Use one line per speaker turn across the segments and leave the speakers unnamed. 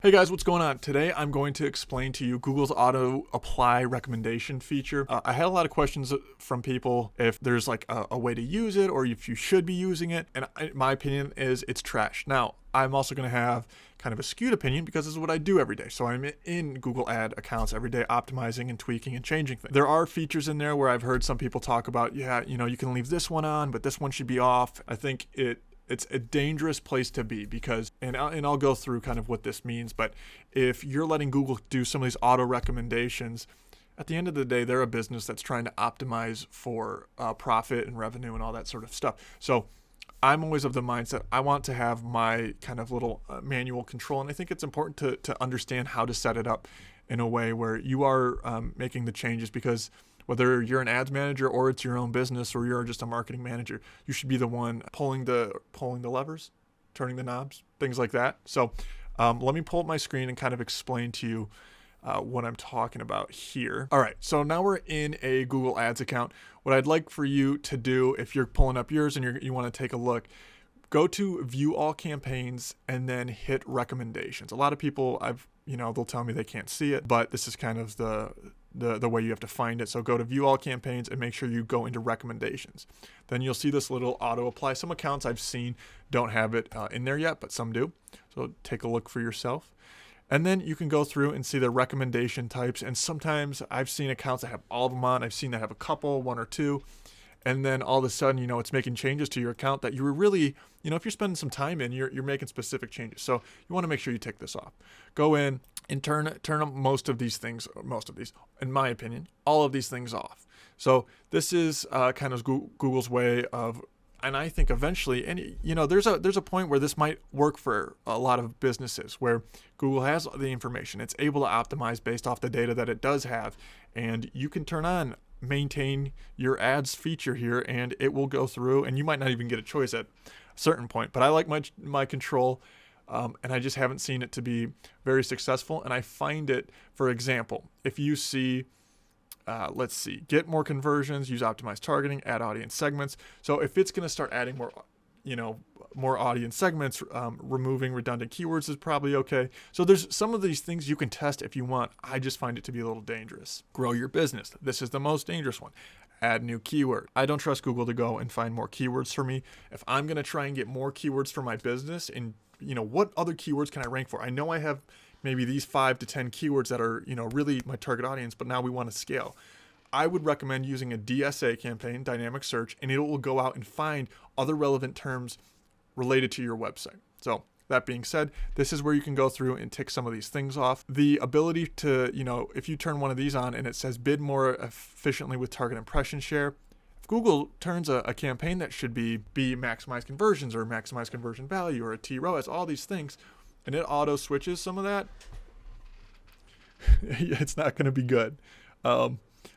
Hey guys, what's going on? Today I'm going to explain to you Google's auto apply recommendation feature. I had a lot of questions from people if there's like a way to use it or if you should be using it. And my opinion is it's trash. Now, I'm also going to have kind of a skewed opinion because this is what I do every day. So I'm in Google ad accounts every day, optimizing and tweaking and changing things. There are features in there where I've heard some people talk about, yeah, you can leave this one on, but this one should be off. I think it's a dangerous place to be because, and I'll go through kind of what this means, but if you're letting Google do some of these auto recommendations, at the end of the day, they're a business that's trying to optimize for profit and revenue and all that sort of stuff. So I'm always of the mindset I want to have my kind of little manual control, and I think it's important to understand how to set it up in a way where you are making the changes, because whether you're an ads manager or it's your own business or you're just a marketing manager, you should be the one pulling the levers, turning the knobs, things like that. So let me pull up my screen and kind of explain to you what I'm talking about here. All right, so now we're in a Google Ads account. What I'd like for you to do, if you're pulling up yours and you want to take a look, go to view all campaigns and then hit recommendations. A lot of people they'll tell me they can't see it, but this is kind of the way you have to find it. So go to view all campaigns and make sure you go into recommendations. Then you'll see this little auto apply. Some accounts I've seen don't have it in there yet, but some do. So take a look for yourself. And then you can go through and see the recommendation types. And sometimes I've seen accounts that have all of them on. I've seen that have a couple, one or two. And then all of a sudden, it's making changes to your account that you were really, if you're spending some time in, you're making specific changes. So you want to make sure you take this off. Go in and turn up most of these, in my opinion, all of these things off. So this is kind of Google's way of, and I think eventually, and there's a point where this might work for a lot of businesses where Google has the information. It's able to optimize based off the data that it does have, and you can turn on maintain your ads feature here and it will go through, and you might not even get a choice at a certain point, but I like my control, and I just haven't seen it to be very successful. And I find it, for example, if you see let's see, get more conversions, use optimized targeting, add audience segments. So if it's going to start adding more audience segments, removing redundant keywords is probably okay. So there's some of these things you can test if you want. I just find it to be a little dangerous. Grow your business. This is the most dangerous one. Add new keyword. I don't trust Google to go and find more keywords for me. If I'm going to try and get more keywords for my business, and what other keywords can I rank for? I know I have maybe these 5 to 10 keywords that are, really my target audience, but now we want to scale. I would recommend using a DSA campaign, dynamic search, and it will go out and find other relevant terms related to your website. So that being said, this is where you can go through and tick some of these things off. The ability to, if you turn one of these on and it says bid more efficiently with target impression share, if Google turns a campaign that should be maximize conversions or maximize conversion value or a TROAS, all these things, and it auto switches some of that, it's not going to be good.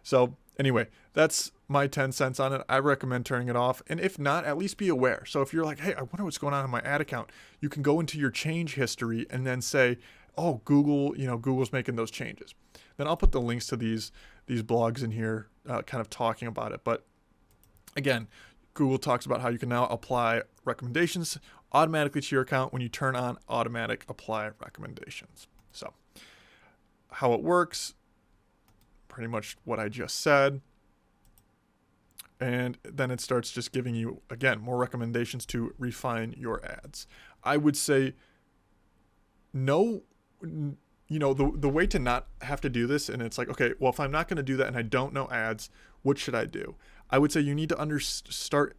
So anyway, that's my 10 cents on it. I recommend turning it off. And if not, at least be aware. So if you're like, hey, I wonder what's going on in my ad account, you can go into your change history and then say, oh, Google, Google's making those changes. Then I'll put the links to these blogs in here kind of talking about it. But again, Google talks about how you can now apply recommendations automatically to your account when you turn on automatic apply recommendations. So how it works, pretty much what I just said. And then it starts just giving you, again, more recommendations to refine your ads. I would say no, the way to not have to do this, and it's like, okay, well, if I'm not going to do that and I don't know ads, what should I do? I would say you need to start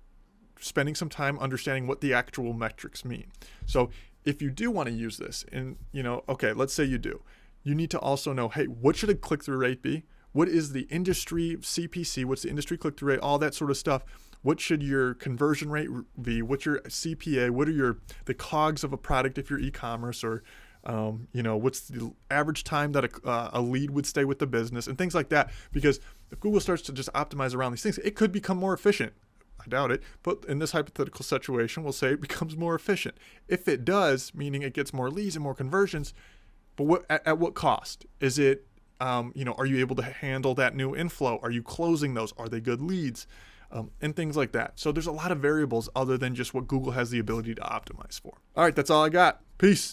spending some time understanding what the actual metrics mean. So if you do want to use this, and okay, let's say you do, you need to also know, hey, what should a click-through rate be? What is the industry CPC? What's the industry click-through rate? All that sort of stuff. What should your conversion rate be? What's your CPA? What are the COGS of a product if you're e-commerce, or what's the average time that a lead would stay with the business, and things like that. Because if Google starts to just optimize around these things, it could become more efficient. I doubt it, but in this hypothetical situation, we'll say it becomes more efficient. If it does, meaning it gets more leads and more conversions, but at what cost? Is it, are you able to handle that new inflow? Are you closing those? Are they good leads? And things like that. So there's a lot of variables other than just what Google has the ability to optimize for. All right, that's all I got. Peace.